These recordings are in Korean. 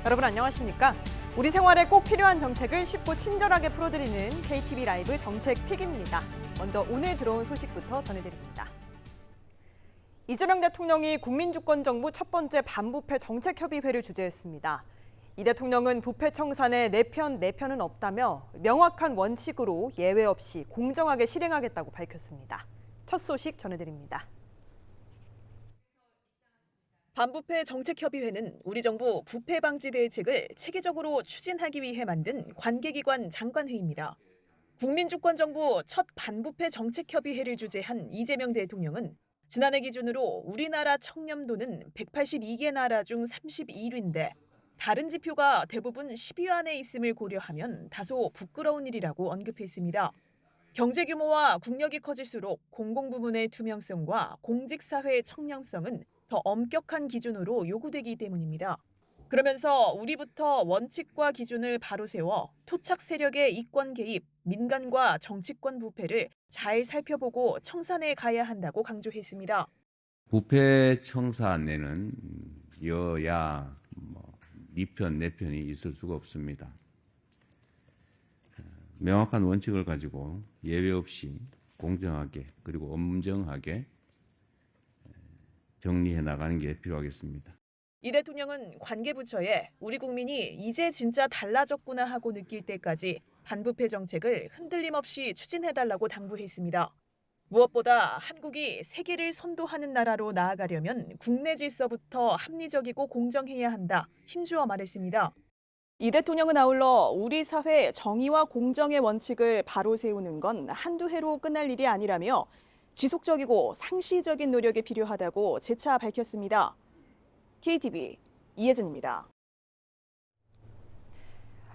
여러분 안녕하십니까? 우리 생활에 꼭 필요한 정책을 쉽고 친절하게 풀어드리는 KTV 라이브 정책픽입니다. 먼저 오늘 들어온 소식부터 전해드립니다. 이재명 대통령이 국민주권정부 첫 번째 반부패 정책협의회를 주재했습니다. 이 대통령은 부패 청산에 내 편은 없다며 명확한 원칙으로 예외 없이 공정하게 실행하겠다고 밝혔습니다. 첫 소식 전해드립니다. 반부패 정책협의회는 우리 정부 부패 방지 대책을 체계적으로 추진하기 위해 만든 관계기관 장관회의입니다. 국민주권정부 첫 반부패 정책협의회를 주재한 이재명 대통령은 지난해 기준으로 우리나라 청렴도는 182개 나라 중 31위인데 다른 지표가 대부분 10위 안에 있음을 고려하면 다소 부끄러운 일이라고 언급했습니다. 경제 규모와 국력이 커질수록 공공부문의 투명성과 공직사회의 청렴성은 더 엄격한 기준으로 요구되기 때문입니다. 그러면서 우리부터 원칙과 기준을 바로 세워 토착 세력의 이권 개입, 민간과 정치권 부패를 잘 살펴보고 청산해 가야 한다고 강조했습니다. 부패 청산에는 여야 네 편, 내 편이 있을 수가 없습니다. 명확한 원칙을 가지고 예외 없이 공정하게 그리고 엄정하게 정리해 나가는 게 필요하겠습니다. 이 대통령은 관계부처에 우리 국민이 이제 진짜 달라졌구나 하고 느낄 때까지 반부패 정책을 흔들림 없이 추진해달라고 당부했습니다. 무엇보다 한국이 세계를 선도하는 나라로 나아가려면 국내 질서부터 합리적이고 공정해야 한다, 힘주어 말했습니다. 이 대통령은 아울러 우리 사회 정의와 공정의 원칙을 바로 세우는 건 한두 해로 끝날 일이 아니라며 지속적이고 상시적인 노력이 필요하다고 재차 밝혔습니다. KTV 이혜진입니다.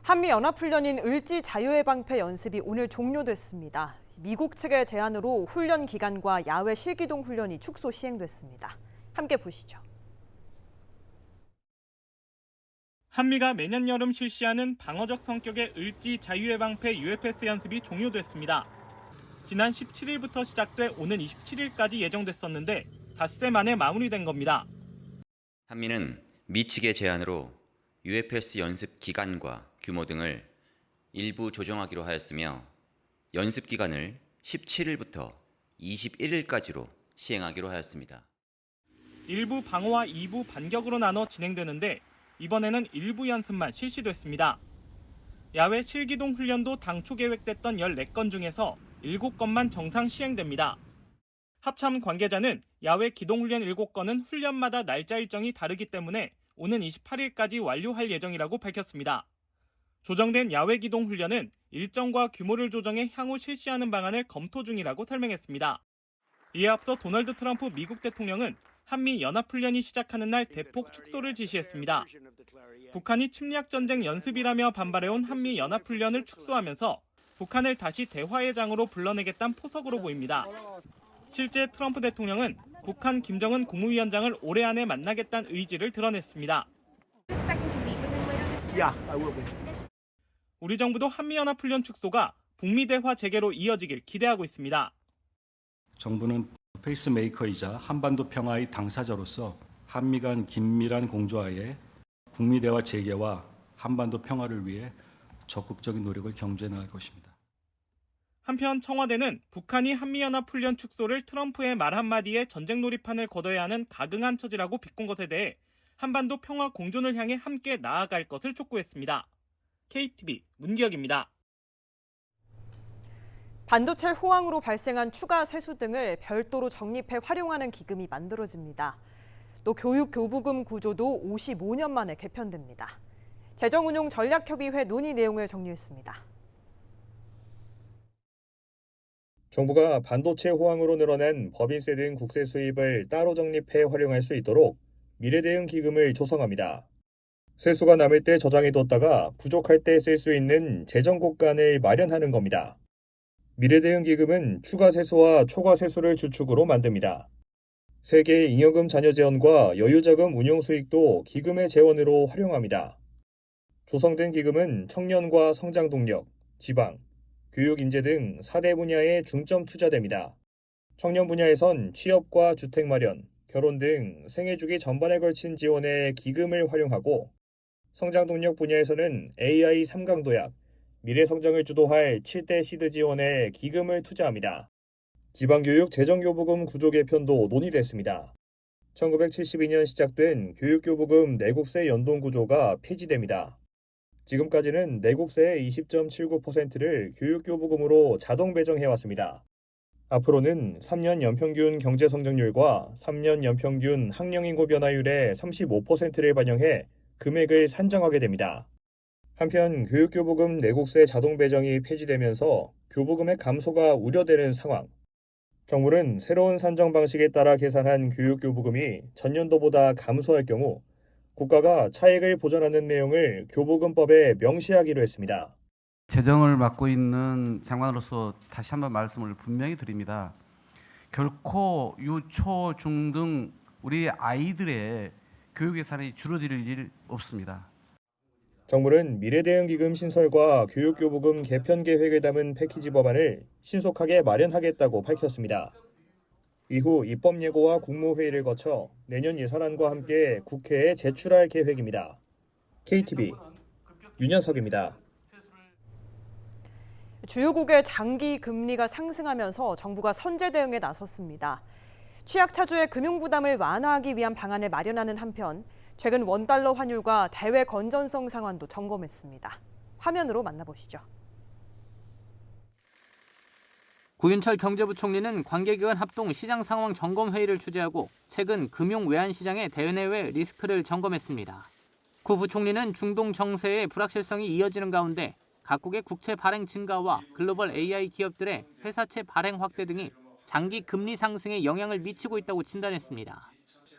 한미연합훈련인 을지 자유해방패 연습이 오늘 종료됐습니다. 미국 측의 제안으로 훈련 기간과 야외 실기동 훈련이 축소 시행됐습니다. 함께 보시죠. 한미가 매년 여름 실시하는 방어적 성격의 을지 자유해방패 UFS 연습이 종료됐습니다. 지난 17일부터 시작돼 오는 27일까지 예정됐었는데 닷새 만에 마무리된 겁니다. 한미는 미 측의 제안으로 UFS 연습 기간과 규모 등을 일부 조정하기로 하였으며 연습 기간을 17일부터 21일까지로 시행하기로 하였습니다. 일부 방어와 2부 반격으로 나눠 진행되는데 이번에는 일부 연습만 실시됐습니다. 야외 실기동 훈련도 당초 계획됐던 14건 중에서 7건만 정상 시행됩니다. 합참 관계자는 야외 기동훈련 7건은 훈련마다 날짜 일정이 다르기 때문에 오는 28일까지 완료할 예정이라고 밝혔습니다. 조정된 야외 기동훈련은 일정과 규모를 조정해 향후 실시하는 방안을 검토 중이라고 설명했습니다. 이에 앞서 도널드 트럼프 미국 대통령은 한미 연합훈련이 시작하는 날 대폭 축소를 지시했습니다. 북한이 침략 전쟁 연습이라며 반발해온 한미 연합훈련을 축소하면서 북한을 다시 대화의 장으로 불러내겠다는 포석으로 보입니다. 실제 트럼프 대통령은 북한 김정은 국무위원장을 올해 안에 만나겠다는 의지를 드러냈습니다. 우리 정부도 한미연합훈련 축소가 북미 대화 재개로 이어지길 기대하고 있습니다. 정부는 페이스메이커이자 한반도 평화의 당사자로서 한미 간 긴밀한 공조하에 북미 대화 재개와 한반도 평화를 위해 적극적인 노력을 경주해 나갈 것입니다. 한편 청와대는 북한이 한미연합훈련 축소를 트럼프의 말 한마디에 전쟁 놀이판을 걷어야 하는 가증한 처지라고 비꼰 것에 대해 한반도 평화 공존을 향해 함께 나아갈 것을 촉구했습니다. KTV 문기혁입니다. 반도체 호황으로 발생한 추가 세수 등을 별도로 적립해 활용하는 기금이 만들어집니다. 또 교육교부금 구조도 55년 만에 개편됩니다. 재정운용전략협의회 논의 내용을 정리했습니다. 정부가 반도체 호황으로 늘어난 법인세 등 국세 수입을 따로 적립해 활용할 수 있도록 미래대응 기금을 조성합니다. 세수가 남을 때 저장해뒀다가 부족할 때 쓸 수 있는 재정 곳간을 마련하는 겁니다. 미래대응 기금은 추가 세수와 초과 세수를 주축으로 만듭니다. 세계 잉여금 잔여 재원과 여유자금 운용 수익도 기금의 재원으로 활용합니다. 조성된 기금은 청년과 성장 동력, 지방, 교육 인재 등 4대 분야에 중점 투자됩니다. 청년 분야에선 취업과 주택 마련, 결혼 등 생애 주기 전반에 걸친 지원에 기금을 활용하고 성장 동력 분야에서는 AI 3강 도약, 미래 성장을 주도할 7대 시드 지원에 기금을 투자합니다. 지방교육 재정교부금 구조 개편도 논의됐습니다. 1972년 시작된 교육교부금 내국세 연동구조가 폐지됩니다. 지금까지는 내국세의 20.79%를 교육교부금으로 자동 배정해왔습니다. 앞으로는 3년 연평균 경제성장률과 3년 연평균 학령인구 변화율의 35%를 반영해 금액을 산정하게 됩니다. 한편 교육교부금 내국세 자동 배정이 폐지되면서 교부금의 감소가 우려되는 상황. 정부는 새로운 산정 방식에 따라 계산한 교육교부금이 전년도보다 감소할 경우 국가가 차익을 보전하는 내용을 교부금법에 명시하기로 했습니다. 재정을 맡고 있는 장관으로서 다시 한번 말씀을 분명히 드립니다. 결코 유초, 중 등 우리 아이들의 교육 예산이 줄어들 일 없습니다. 정부는 미래대응기금 신설과 교육교부금 개편 계획을 담은 패키지 법안을 신속하게 마련하겠다고 밝혔습니다. 이후 입법예고와 국무회의를 거쳐 내년 예산안과 함께 국회에 제출할 계획입니다. KTV 윤현석입니다. 주요국의 장기 금리가 상승하면서 정부가 선제 대응에 나섰습니다. 취약차주의 금융 부담을 완화하기 위한 방안을 마련하는 한편 최근 원달러 환율과 대외 건전성 상황도 점검했습니다. 화면으로 만나보시죠. 구윤철 경제부총리는 관계기관 합동 시장 상황 점검 회의를 주재하고 최근 금융 외환 시장의 대내외 리스크를 점검했습니다. 구 부총리는 중동 정세의 불확실성이 이어지는 가운데 각국의 국채 발행 증가와 글로벌 AI 기업들의 회사채 발행 확대 등이 장기 금리 상승에 영향을 미치고 있다고 진단했습니다.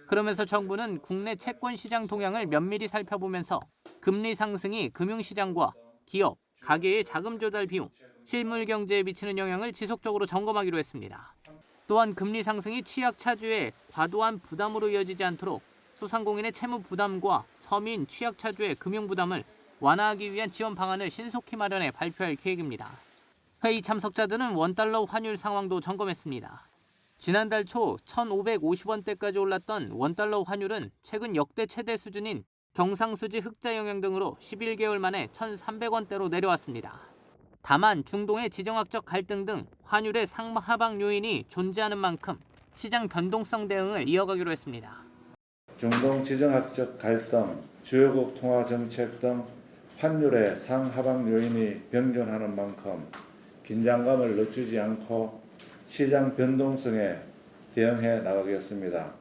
그러면서 정부는 국내 채권 시장 동향을 면밀히 살펴보면서 금리 상승이 금융시장과 기업, 가계의 자금 조달 비용, 실물 경제에 미치는 영향을 지속적으로 점검하기로 했습니다. 또한 금리 상승이 취약차주의 과도한 부담으로 이어지지 않도록 소상공인의 채무 부담과 서민 취약차주의 금융 부담을 완화하기 위한 지원 방안을 신속히 마련해 발표할 계획입니다. 회의 참석자들은 원달러 환율 상황도 점검했습니다. 지난달 초 1,550원대까지 올랐던 원달러 환율은 최근 역대 최대 수준인 경상수지 흑자 영향 등으로 11개월 만에 1,300원대로 내려왔습니다. 다만 중동의 지정학적 갈등 등 환율의 상하방 요인이 존재하는 만큼 시장 변동성 대응을 이어가기로 했습니다. 중동 지정학적 갈등, 주요국 통화 정책 등 환율의 상하방 요인이 변경하는 만큼 긴장감을 늦추지 않고 시장 변동성에 대응해 나가겠습니다.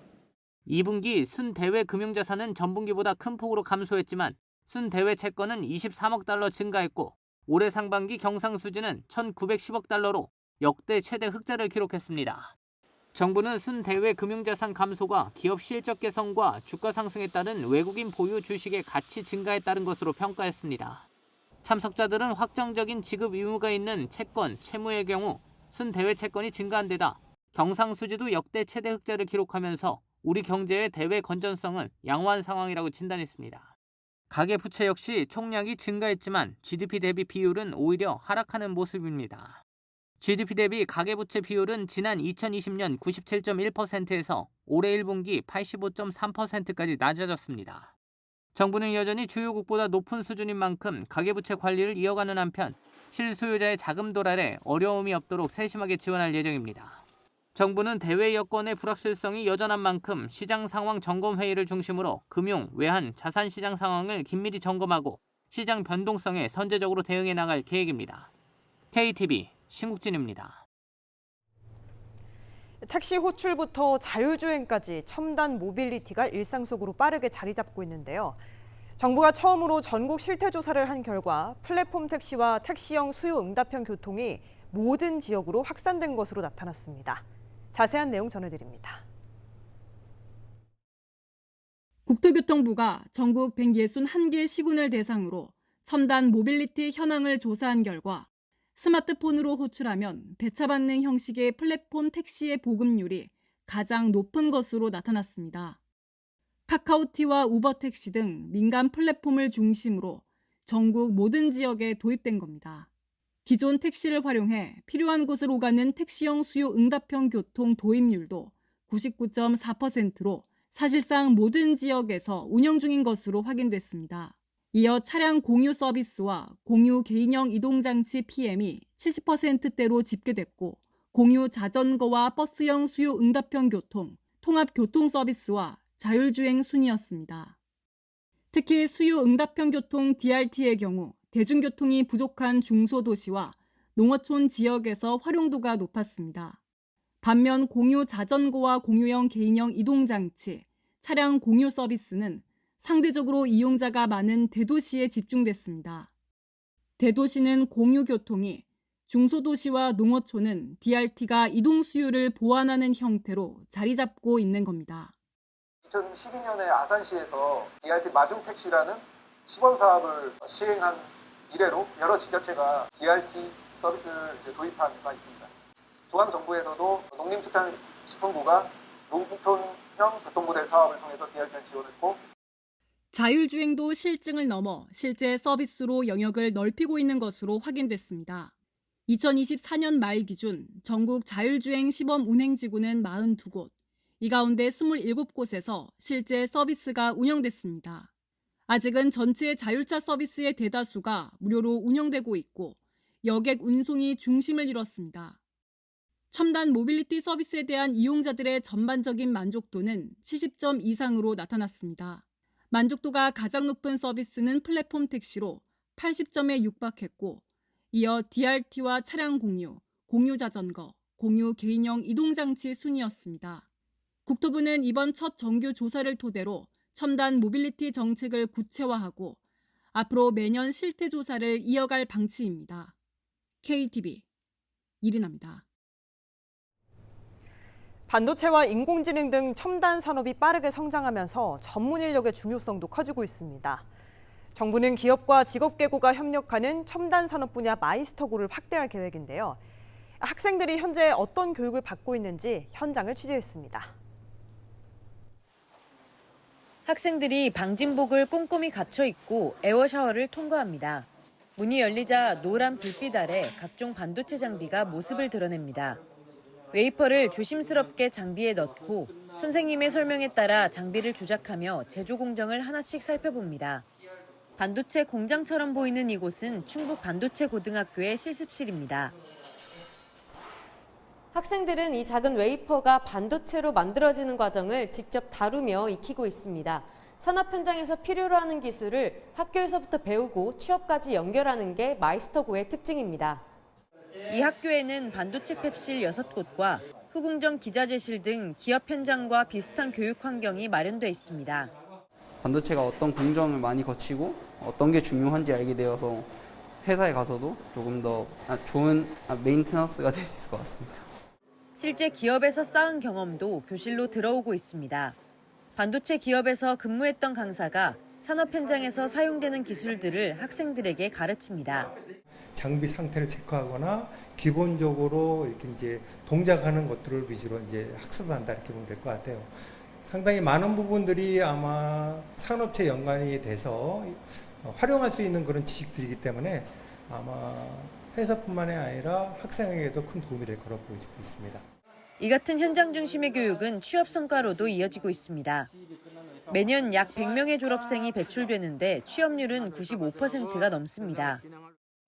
2분기 순대외 금융자산은 전분기보다 큰 폭으로 감소했지만 순대외 채권은 23억 달러 증가했고 올해 상반기 경상수지는 1,910억 달러로 역대 최대 흑자를 기록했습니다. 정부는 순대외 금융자산 감소가 기업 실적 개선과 주가 상승에 따른 외국인 보유 주식의 가치 증가에 따른 것으로 평가했습니다. 참석자들은 확정적인 지급 의무가 있는 채권, 채무의 경우 순대외 채권이 증가한 데다 경상수지도 역대 최대 흑자를 기록하면서 우리 경제의 대외 건전성은 양호한 상황이라고 진단했습니다. 가계부채 역시 총량이 증가했지만 GDP 대비 비율은 오히려 하락하는 모습입니다. GDP 대비 가계부채 비율은 지난 2020년 97.1%에서 올해 1분기 85.3%까지 낮아졌습니다. 정부는 여전히 주요국보다 높은 수준인 만큼 가계부채 관리를 이어가는 한편 실수요자의 자금 도달에 어려움이 없도록 세심하게 지원할 예정입니다. 정부는 대외 여건의 불확실성이 여전한 만큼 시장 상황 점검 회의를 중심으로 금융, 외환, 자산 시장 상황을 긴밀히 점검하고 시장 변동성에 선제적으로 대응해 나갈 계획입니다. KTV 신국진입니다. 택시 호출부터 자율주행까지 첨단 모빌리티가 일상 속으로 빠르게 자리 잡고 있는데요. 정부가 처음으로 전국 실태 조사를 한 결과 플랫폼 택시와 택시형 수요 응답형 교통이 모든 지역으로 확산된 것으로 나타났습니다. 자세한 내용 전해드립니다. 국토교통부가 전국 161개 시군을 대상으로 첨단 모빌리티 현황을 조사한 결과 스마트폰으로 호출하면 배차받는 형식의 플랫폼 택시의 보급률이 가장 높은 것으로 나타났습니다. 카카오티와 우버택시 등 민간 플랫폼을 중심으로 전국 모든 지역에 도입된 겁니다. 기존 택시를 활용해 필요한 곳을 오가는 택시형 수요 응답형 교통 도입률도 99.4%로 사실상 모든 지역에서 운영 중인 것으로 확인됐습니다. 이어 차량 공유 서비스와 공유 개인형 이동장치 PM이 70%대로 집계됐고 공유 자전거와 버스형 수요 응답형 교통, 통합 교통 서비스와 자율주행 순이었습니다. 특히 수요 응답형 교통 DRT의 경우 대중교통이 부족한 중소도시와 농어촌 지역에서 활용도가 높았습니다. 반면 공유 자전거와 공유형 개인형 이동장치, 차량 공유 서비스는 상대적으로 이용자가 많은 대도시에 집중됐습니다. 대도시는 공유 교통이, 중소도시와 농어촌은 DRT가 이동 수요를 보완하는 형태로 자리 잡고 있는 겁니다. 2012년에 아산시에서 DRT 마중 택시라는 시범 사업을 시행한 이래로 여러 지자체가 DRT 서비스를 도입한 바 있습니다. 중앙정부에서도 농림축산식품부가 농촌형 교통모델 사업을 통해서 DRT를 지원했고, 자율주행도 실증을 넘어 실제 서비스로 영역을 넓히고 있는 것으로 확인됐습니다. 2024년 말 기준 전국 자율주행 시범 운행지구는 42곳, 이 가운데 27곳에서 실제 서비스가 운영됐습니다. 아직은 전체 자율차 서비스의 대다수가 무료로 운영되고 있고 여객 운송이 중심을 이뤘습니다. 첨단 모빌리티 서비스에 대한 이용자들의 전반적인 만족도는 70점 이상으로 나타났습니다. 만족도가 가장 높은 서비스는 플랫폼 택시로 80점에 육박했고 이어 DRT와 차량 공유, 공유 자전거, 공유 개인형 이동장치 순이었습니다. 국토부는 이번 첫 정규 조사를 토대로 첨단 모빌리티 정책을 구체화하고 앞으로 매년 실태 조사를 이어갈 방침입니다. KTV 이리나입니다. 반도체와 인공지능 등 첨단 산업이 빠르게 성장하면서 전문 인력의 중요성도 커지고 있습니다. 정부는 기업과 직업계고가 협력하는 첨단 산업 분야 마이스터고를 확대할 계획인데요. 학생들이 현재 어떤 교육을 받고 있는지 현장을 취재했습니다. 학생들이 방진복을 꼼꼼히 갖춰 입고 에어 샤워를 통과합니다. 문이 열리자 노란 불빛 아래 각종 반도체 장비가 모습을 드러냅니다. 웨이퍼를 조심스럽게 장비에 넣고 선생님의 설명에 따라 장비를 조작하며 제조 공정을 하나씩 살펴봅니다. 반도체 공장처럼 보이는 이곳은 충북 반도체 고등학교의 실습실입니다. 학생들은 이 작은 웨이퍼가 반도체로 만들어지는 과정을 직접 다루며 익히고 있습니다. 산업 현장에서 필요로 하는 기술을 학교에서부터 배우고 취업까지 연결하는 게 마이스터고의 특징입니다. 이 학교에는 반도체 팹실 6곳과 후궁정 기자재실 등 기업 현장과 비슷한 교육 환경이 마련돼 있습니다. 반도체가 어떤 공정을 많이 거치고 어떤 게 중요한지 알게 되어서 회사에 가서도 조금 더 좋은 메인테너스가 될 수 있을 것 같습니다. 실제 기업에서 쌓은 경험도 교실로 들어오고 있습니다. 반도체 기업에서 근무했던 강사가 산업 현장에서 사용되는 기술들을 학생들에게 가르칩니다. 장비 상태를 체크하거나 기본적으로 이렇게 이제 동작하는 것들을 위주로 이제 학습한다 이렇게 보면 될 것 같아요. 상당히 많은 부분들이 아마 산업체 연관이 돼서 활용할 수 있는 그런 지식들이기 때문에 아마 회사뿐만이 아니라 학생에게도 큰 도움이 될 거라고 보여지고 있습니다. 이 같은 현장 중심의 교육은 취업 성과로도 이어지고 있습니다. 매년 약 100명의 졸업생이 배출되는데 취업률은 95%가 넘습니다.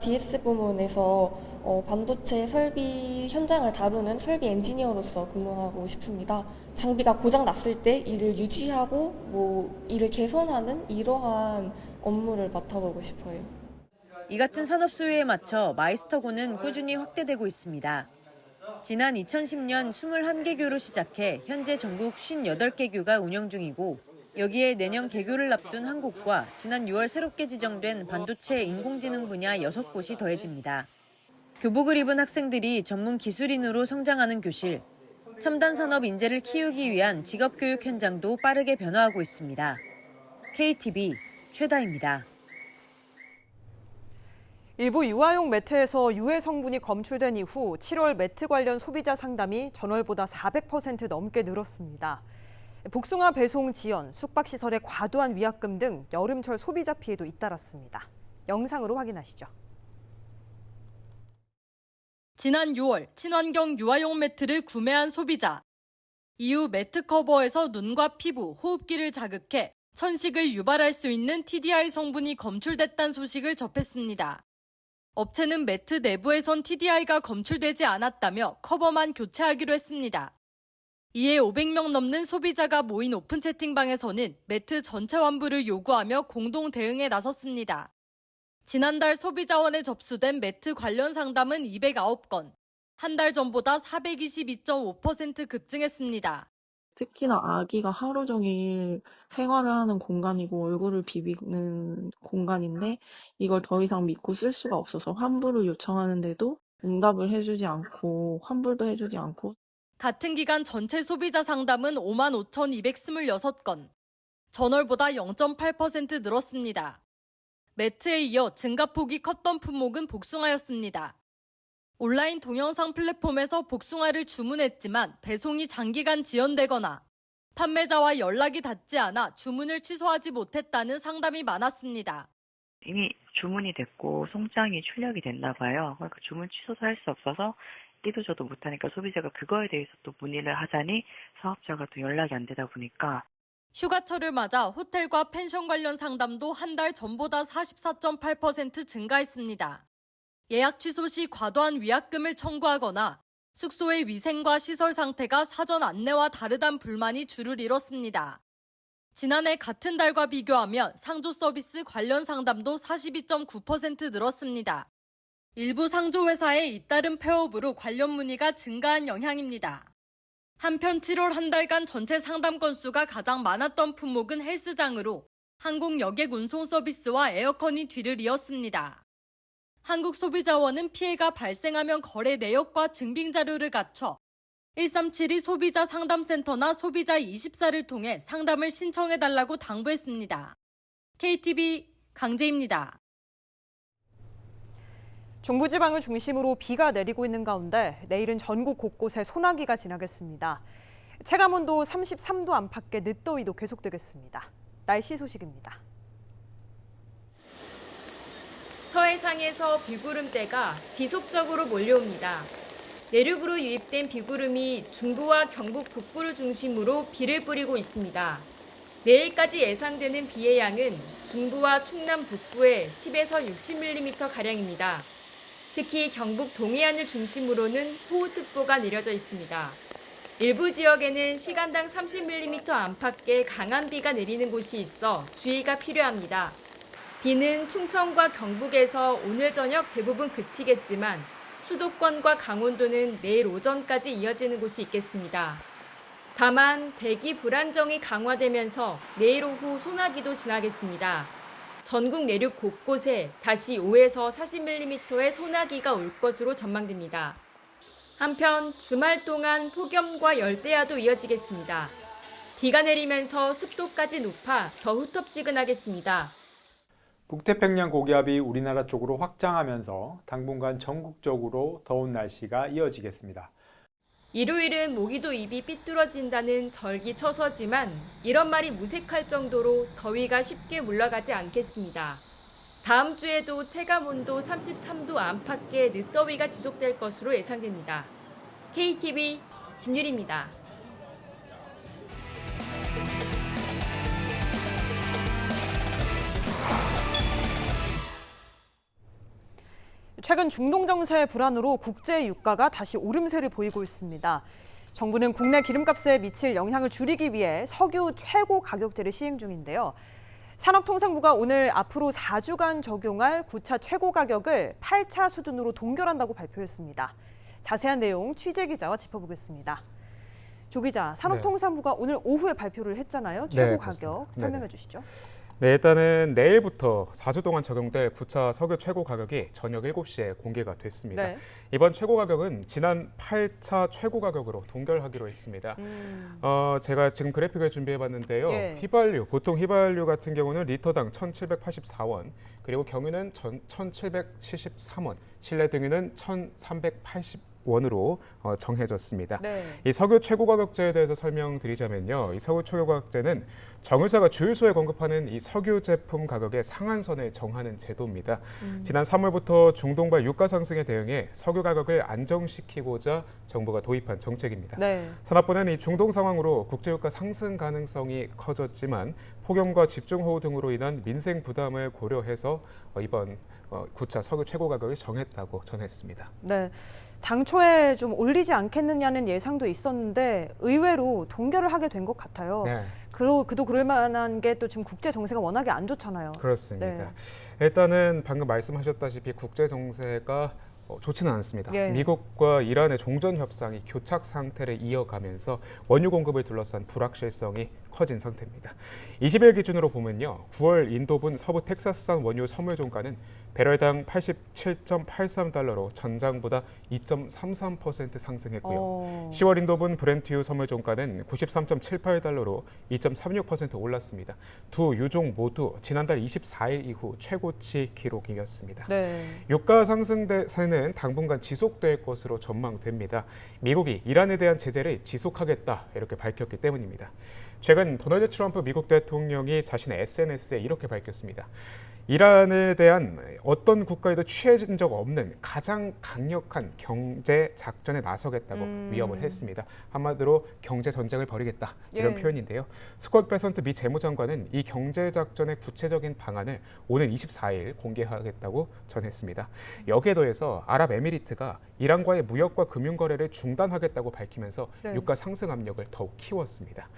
DS 부문에서 반도체 설비 현장을 다루는 설비 엔지니어로서 근무하고 싶습니다. 장비가 고장 났을 때 이를 유지하고 이를 개선하는 이러한 업무를 맡아보고 싶어요. 이 같은 산업 수요에 맞춰 마이스터고는 꾸준히 확대되고 있습니다. 지난 2010년 21개 교로 시작해 현재 전국 58개 교가 운영 중이고 여기에 내년 개교를 앞둔 한 곳과 지난 6월 새롭게 지정된 반도체 인공지능 분야 6곳이 더해집니다. 교복을 입은 학생들이 전문 기술인으로 성장하는 교실, 첨단 산업 인재를 키우기 위한 직업교육 현장도 빠르게 변화하고 있습니다. KTV 최다입니다. 일부 유아용 매트에서 유해 성분이 검출된 이후 7월 매트 관련 소비자 상담이 전월보다 400% 넘게 늘었습니다. 복숭아 배송 지연, 숙박시설의 과도한 위약금 등 여름철 소비자 피해도 잇따랐습니다. 영상으로 확인하시죠. 지난 6월 친환경 유아용 매트를 구매한 소비자. 이후 매트 커버에서 눈과 피부, 호흡기를 자극해 천식을 유발할 수 있는 TDI 성분이 검출됐다는 소식을 접했습니다. 업체는 매트 내부에선 TDI가 검출되지 않았다며 커버만 교체하기로 했습니다. 이에 500명 넘는 소비자가 모인 오픈 채팅방에서는 매트 전체 환불을 요구하며 공동 대응에 나섰습니다. 지난달 소비자원에 접수된 매트 관련 상담은 209건, 한 달 전보다 422.5% 급증했습니다. 특히나 아기가 하루 종일 생활을 하는 공간이고 얼굴을 비비는 공간인데 이걸 더 이상 믿고 쓸 수가 없어서 환불을 요청하는데도 응답을 해주지 않고 환불도 해주지 않고. 같은 기간 전체 소비자 상담은 55,226건, 전월보다 0.8% 늘었습니다. 매트에 이어 증가폭이 컸던 품목은 복숭아였습니다. 온라인 동영상 플랫폼에서 복숭아를 주문했지만 배송이 장기간 지연되거나 판매자와 연락이 닿지 않아 주문을 취소하지 못했다는 상담이 많았습니다. 이미 주문이 됐고 송장이 출력이 됐나 봐요. 그러니까 주문 취소도 할 수 없어서 띠도 저도 못하니까 소비자가 그거에 대해서 또 문의를 하자니 사업자가 또 연락이 안 되다 보니까. 휴가철을 맞아 호텔과 펜션 관련 상담도 한 달 전보다 44.8% 증가했습니다. 예약 취소 시 과도한 위약금을 청구하거나 숙소의 위생과 시설 상태가 사전 안내와 다르단 불만이 줄을 이뤘습니다. 지난해 같은 달과 비교하면 상조 서비스 관련 상담도 42.9% 늘었습니다. 일부 상조회사의 잇따른 폐업으로 관련 문의가 증가한 영향입니다. 한편 7월 한 달간 전체 상담 건수가 가장 많았던 품목은 헬스장으로 항공 여객 운송 서비스와 에어컨이 뒤를 이었습니다. 한국소비자원은 피해가 발생하면 거래 내역과 증빙 자료를 갖춰 1372 소비자 상담센터나 소비자 24를 통해 상담을 신청해달라고 당부했습니다. KTV 강재입니다. 중부지방을 중심으로 비가 내리고 있는 가운데 내일은 전국 곳곳에 소나기가 지나겠습니다. 체감온도 33도 안팎의 늦더위도 계속되겠습니다. 날씨 소식입니다. 서해상에서 비구름대가 지속적으로 몰려옵니다. 내륙으로 유입된 비구름이 중부와 경북 북부를 중심으로 비를 뿌리고 있습니다. 내일까지 예상되는 비의 양은 중부와 충남 북부에 10에서 60mm가량입니다. 특히 경북 동해안을 중심으로는 호우특보가 내려져 있습니다. 일부 지역에는 시간당 30mm 안팎의 강한 비가 내리는 곳이 있어 주의가 필요합니다. 비는 충청과 경북에서 오늘 저녁 대부분 그치겠지만 수도권과 강원도는 내일 오전까지 이어지는 곳이 있겠습니다. 다만 대기 불안정이 강화되면서 내일 오후 소나기도 지나겠습니다. 전국 내륙 곳곳에 다시 5에서 40mm의 소나기가 올 것으로 전망됩니다. 한편 주말 동안 폭염과 열대야도 이어지겠습니다. 비가 내리면서 습도까지 높아 더 후텁지근하겠습니다. 북태평양 고기압이 우리나라 쪽으로 확장하면서 당분간 전국적으로 더운 날씨가 이어지겠습니다. 일요일은 모기도 입이 삐뚤어진다는 절기처서지만 이런 말이 무색할 정도로 더위가 쉽게 물러가지 않겠습니다. 다음 주에도 체감온도 33도 안팎의 늦더위가 지속될 것으로 예상됩니다. KTV 김유리입니다. 최근 중동 정세의 불안으로 국제 유가가 다시 오름세를 보이고 있습니다. 정부는 국내 기름값에 미칠 영향을 줄이기 위해 석유 최고 가격제를 시행 중인데요. 산업통상부가 오늘 앞으로 4주간 적용할 9차 최고 가격을 8차 수준으로 동결한다고 발표했습니다. 자세한 내용 취재기자와 짚어보겠습니다. 조 기자, 산업통상부가 오늘 오후에 발표를 했잖아요. 최고 가격 설명해 주시죠. 네, 일단은 내일부터 4주 동안 적용될 9차 석유 최고 가격이 저녁 7시에 공개가 됐습니다. 네. 이번 최고 가격은 지난 8차 최고 가격으로 동결하기로 했습니다. 제가 지금 그래픽을 준비해봤는데요. 휘발유, 보통 휘발유 같은 경우는 리터당 1,784원, 그리고 경유는 1,773원, 실내 등유는 1,380원으로 정해졌습니다. 네. 이 석유 최고 가격제에 대해서 설명드리자면요. 이 석유 최고 가격제는 정유사가 주유소에 공급하는 이 석유 제품 가격의 상한선을 정하는 제도입니다. 지난 3월부터 중동발 유가 상승에 대응해 석유 가격을 안정시키고자 정부가 도입한 정책입니다. 네. 산업부는 이 중동 상황으로 국제유가 상승 가능성이 커졌지만 폭염과 집중호우 등으로 인한 민생 부담을 고려해서 이번 9차 석유 최고 가격을 정했다고 전했습니다. 네, 당초에 좀 올리지 않겠느냐는 예상도 있었는데 의외로 동결을 하게 된 것 같아요. 네. 그도 그럴 만한 게 또 지금 국제 정세가 워낙에 안 좋잖아요. 그렇습니다. 네. 일단은 방금 말씀하셨다시피 국제 정세가 좋지는 않습니다. 예. 미국과 이란의 종전 협상이 교착 상태를 이어가면서 원유 공급을 둘러싼 불확실성이 커진 상태입니다. 20일 기준으로 보면요, 9월 인도분 서부 텍사스산 원유 선물 종가는 배럴당 87.83달러로 전장보다 2.33% 상승했고요. 10월 인도분 브렌트유 선물 종가는 93.78달러로 2.36% 올랐습니다. 두 유종 모두 지난달 24일 이후 최고치 기록이었습니다. 네. 유가 상승세는 당분간 지속될 것으로 전망됩니다. 미국이 이란에 대한 제재를 지속하겠다 이렇게 밝혔기 때문입니다. 최근 도널드 트럼프 미국 대통령이 자신의 SNS에 이렇게 밝혔습니다. 이란에 대한 어떤 국가에도 취해진 적 없는 가장 강력한 경제 작전에 나서겠다고 위협을 했습니다. 한마디로 경제 전쟁을 벌이겠다 이런 표현인데요. 스콧 베선트 미 재무장관은 이 경제 작전의 구체적인 방안을 오는 24일 공개하겠다고 전했습니다. 여기에 더해서 아랍에미리트가 이란과의 무역과 금융 거래를 중단하겠다고 밝히면서 유가 상승 압력을 더욱 키웠습니다.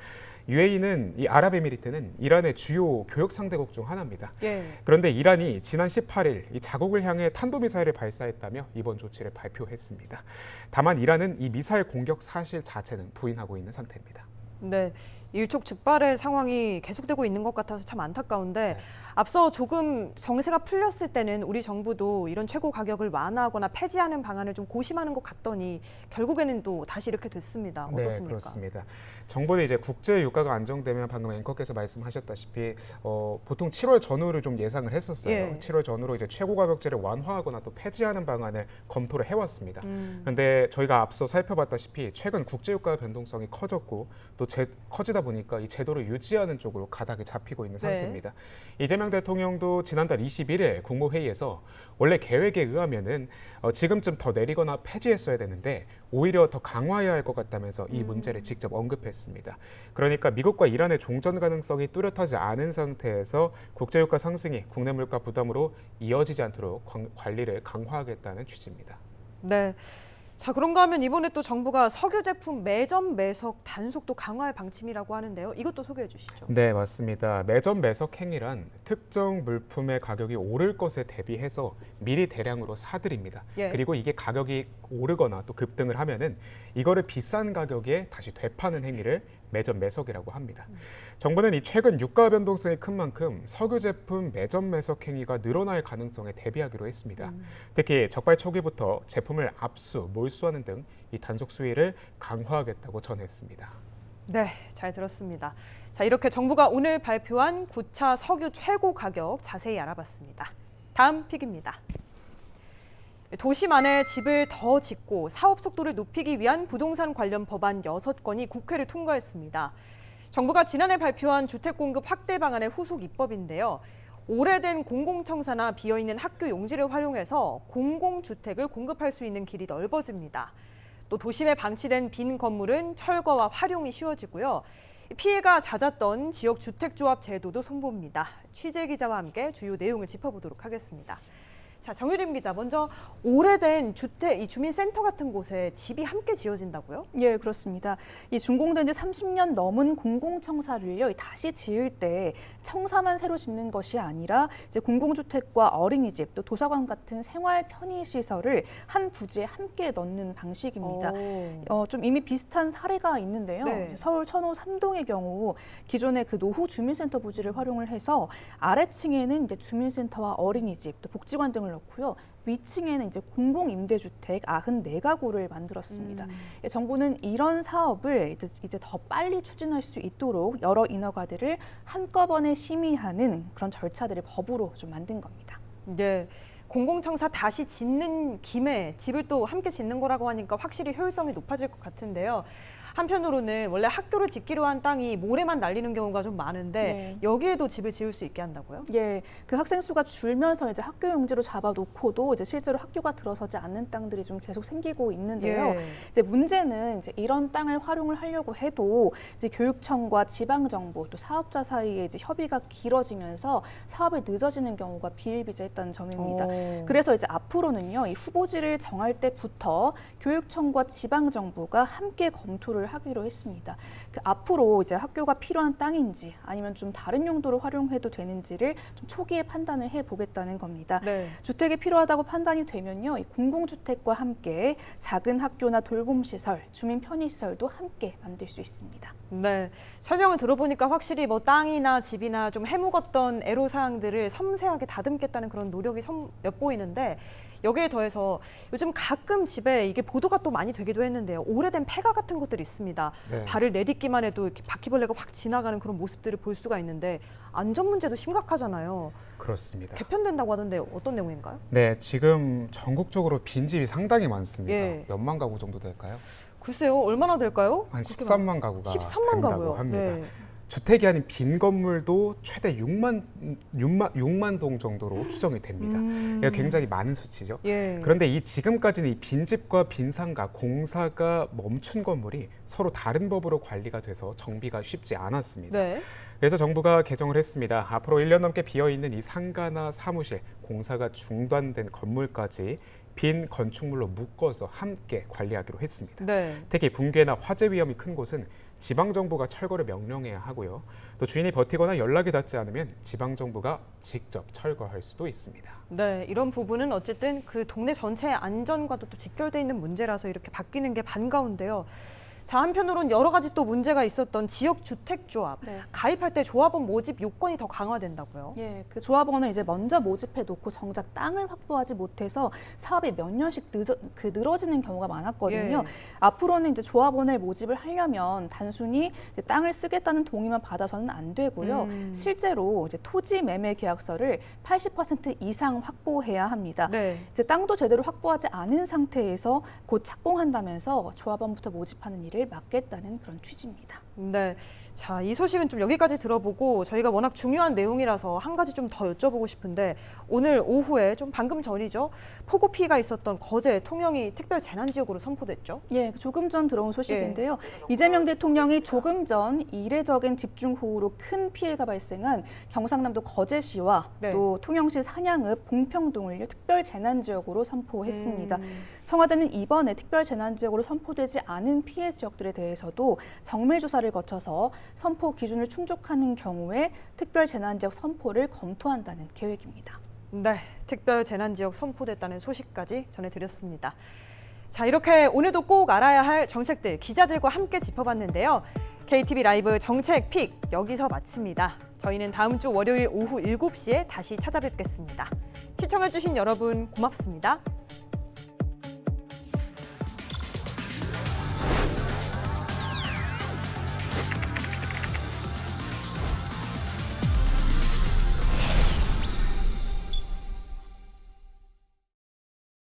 UAE는 이 아랍에미리트는 이란의 주요 교역 상대국 중 하나입니다. 그런데 이란이 지난 18일 이 자국을 향해 탄도미사일을 발사했다며 이번 조치를 발표했습니다. 다만 이란은 이 미사일 공격 사실 자체는 부인하고 있는 상태입니다. 네, 일촉즉발의 상황이 계속되고 있는 것 같아서 참 안타까운데 앞서 조금 정세가 풀렸을 때는 우리 정부도 이런 최고 가격을 완화하거나 폐지하는 방안을 좀 고심하는 것 같더니 결국에는 또 다시 이렇게 됐습니다. 어떻습니까? 네, 그렇습니다. 정부는 이제 국제 유가가 안정되면 방금 앵커께서 말씀하셨다시피 보통 7월 전후를 좀 예상을 했었어요. 7월 전후로 이제 최고 가격제를 완화하거나 또 폐지하는 방안을 검토를 해왔습니다. 그런데 저희가 앞서 살펴봤다시피 최근 국제 유가 변동성이 커졌고 또 커지다 보니까 이 제도를 유지하는 쪽으로 가닥이 잡히고 있는 상태입니다. 이재명 대통령도 지난달 21일 국무회의에서 원래 계획에 의하면은 지금쯤 더 내리거나 폐지했어야 되는데 오히려 더 강화해야 할 것 같다면서 이 문제를 직접 언급했습니다. 그러니까 미국과 이란의 종전 가능성이 뚜렷하지 않은 상태에서 국제유가 상승이 국내 물가 부담으로 이어지지 않도록 관리를 강화하겠다는 취지입니다. 네. 자, 그런가 하면 이번에 또 정부가 석유 제품 매점 매석 단속도 강화할 방침이라고 하는데요. 이것도 소개해 주시죠. 네, 맞습니다. 매점 매석 행위란 특정 물품의 가격이 오를 것에 대비해서 미리 대량으로 사들입니다. 그리고 이게 가격이 오르거나 또 급등을 하면은 이거를 비싼 가격에 다시 되파는 행위를 매점 매석이라고 합니다. 정부는 이 최근 유가 변동성이 큰 만큼 석유 제품 매점 매석 행위가 늘어날 가능성에 대비하기로 했습니다. 특히 적발 초기부터 제품을 압수, 몰수하는 등 이 단속 수위를 강화하겠다고 전했습니다. 네, 잘 들었습니다. 자, 이렇게 정부가 오늘 발표한 9차 석유 최고 가격 자세히 알아봤습니다. 다음 픽입니다. 도심 안에 집을 더 짓고 사업 속도를 높이기 위한 부동산 관련 법안 6건이 국회를 통과했습니다. 정부가 지난해 발표한 주택 공급 확대 방안의 후속 입법인데요. 오래된 공공청사나 비어있는 학교 용지를 활용해서 공공주택을 공급할 수 있는 길이 넓어집니다. 또 도심에 방치된 빈 건물은 철거와 활용이 쉬워지고요. 피해가 낮았던 지역주택조합 제도도 손봅니다. 취재 기자와 함께 주요 내용을 짚어보도록 하겠습니다. 자, 정유림 기자, 먼저 오래된 주택, 이 주민센터 같은 곳에 집이 함께 지어진다고요? 예, 그렇습니다. 이 준공된 지 30년 넘은 공공청사를요, 다시 지을 때 청사만 새로 짓는 것이 아니라 이제 공공주택과 어린이집, 또 도서관 같은 생활 편의시설을 한 부지에 함께 넣는 방식입니다. 좀 이미 비슷한 사례가 있는데요. 서울 천호 3동의 경우 기존의 그 노후 주민센터 부지를 활용을 해서 아래층에는 이제 주민센터와 어린이집, 또 복지관 등을 넣고요. 위층에는 이제 공공임대주택 94가구를 만들었습니다. 정부는 이런 사업을 이제 더 빨리 추진할 수 있도록 여러 인허가들을 한꺼번에 심의하는 그런 절차들을 법으로 좀 만든 겁니다. 네. 공공청사 다시 짓는 김에 집을 또 함께 짓는 거라고 하니까 확실히 효율성이 높아질 것 같은데요. 한편으로는 원래 학교를 짓기로 한 땅이 모래만 날리는 경우가 좀 많은데 여기에도 집을 지을 수 있게 한다고요? 예, 그 학생 수가 줄면서 이제 학교 용지로 잡아놓고도 이제 실제로 학교가 들어서지 않는 땅들이 좀 계속 생기고 있는데요. 이제 문제는 이제 이런 땅을 활용을 하려고 해도 이제 교육청과 지방정부 또 사업자 사이에 이제 협의가 길어지면서 사업이 늦어지는 경우가 비일비재했다는 점입니다. 그래서 이제 앞으로는요, 이 후보지를 정할 때부터 교육청과 지방정부가 함께 검토를 하기로 했습니다. 그 앞으로 이제 학교가 필요한 땅인지 아니면 좀 다른 용도로 활용해도 되는지를 좀 초기에 판단을 해보겠다는 겁니다. 주택이 필요하다고 판단이 되면요, 이 공공주택과 함께 작은 학교나 돌봄시설, 주민 편의시설도 함께 만들 수 있습니다. 네, 설명을 들어보니까 확실히 뭐 땅이나 집이나 좀 해묵었던 애로사항들을 섬세하게 다듬겠다는 그런 노력이 엿보이는데 여기에 더해서 요즘 가끔 집에 이게 보도가 또 많이 되기도 했는데요. 오래된 폐가 같은 것들이 있습니다. 발을 내딛기만 해도 이렇게 바퀴벌레가 확 지나가는 그런 모습들을 볼 수가 있는데 안전 문제도 심각하잖아요. 그렇습니다. 개편된다고 하던데 어떤 내용인가요? 네, 지금 전국적으로 빈집이 상당히 많습니다. 몇만 가구 정도 될까요? 글쎄요, 얼마나 될까요? 한 13만 가구가 13만 된다고 가구요? 합니다. 주택이 아닌 빈 건물도 최대 6만 동 정도로 추정이 됩니다. 이거 굉장히 많은 수치죠. 그런데 이 지금까지는 이 빈집과 빈상가, 공사가 멈춘 건물이 서로 다른 법으로 관리가 돼서 정비가 쉽지 않았습니다. 그래서 정부가 개정을 했습니다. 앞으로 1년 넘게 비어있는 이 상가나 사무실, 공사가 중단된 건물까지 빈 건축물로 묶어서 함께 관리하기로 했습니다. 특히 붕괴나 화재 위험이 큰 곳은 지방정부가 철거를 명령해야 하고요. 또 주인이 버티거나 연락이 닿지 않으면 지방정부가 직접 철거할 수도 있습니다. 네, 이런 부분은 어쨌든 그 동네 전체의 안전과도 또 직결돼 있는 문제라서 이렇게 바뀌는 게 반가운데요. 자, 한편으로는 여러 가지 또 문제가 있었던 지역주택조합. 가입할 때 조합원 모집 요건이 더 강화된다고요? 예, 그 조합원을 이제 먼저 모집해 놓고 정작 땅을 확보하지 못해서 사업이 몇 년씩 늘어지는 경우가 많았거든요. 앞으로는 이제 조합원을 모집을 하려면 단순히 이제 땅을 쓰겠다는 동의만 받아서는 안 되고요. 실제로 이제 토지 매매 계약서를 80% 이상 확보해야 합니다. 이제 땅도 제대로 확보하지 않은 상태에서 곧 착공한다면서 조합원부터 모집하는 일을 막겠다는 그런 취지입니다. 네, 자, 이 소식은 좀 여기까지 들어보고 저희가 워낙 중요한 내용이라서 한 가지 좀 더 여쭤보고 싶은데 오늘 오후에 좀 방금 전이죠. 폭우 피해가 있었던 거제, 통영이 특별 재난지역으로 선포됐죠? 예, 조금 전 들어온 소식인데요. 이재명 대통령이 조금 전 이례적인 집중호우로 큰 피해가 발생한 경상남도 거제시와 또 통영시 산양읍 봉평동을 특별 재난지역으로 선포했습니다. 청와대는 이번에 특별 재난지역으로 선포되지 않은 피해 지역들에 대해서도 정밀 조사를 거쳐서 선포 기준을 충족하는 경우에 특별 재난지역 선포를 검토한다는 계획입니다. 네, 특별 재난지역 선포됐다는 소식까지 전해드렸습니다. 자, 이렇게 오늘도 꼭 알아야 할 정책들 기자들과 함께 짚어봤는데요. KTV 라이브 정책 픽 여기서 마칩니다. 저희는 다음 주 월요일 오후 7시에 다시 찾아뵙겠습니다. 시청해주신 여러분 고맙습니다.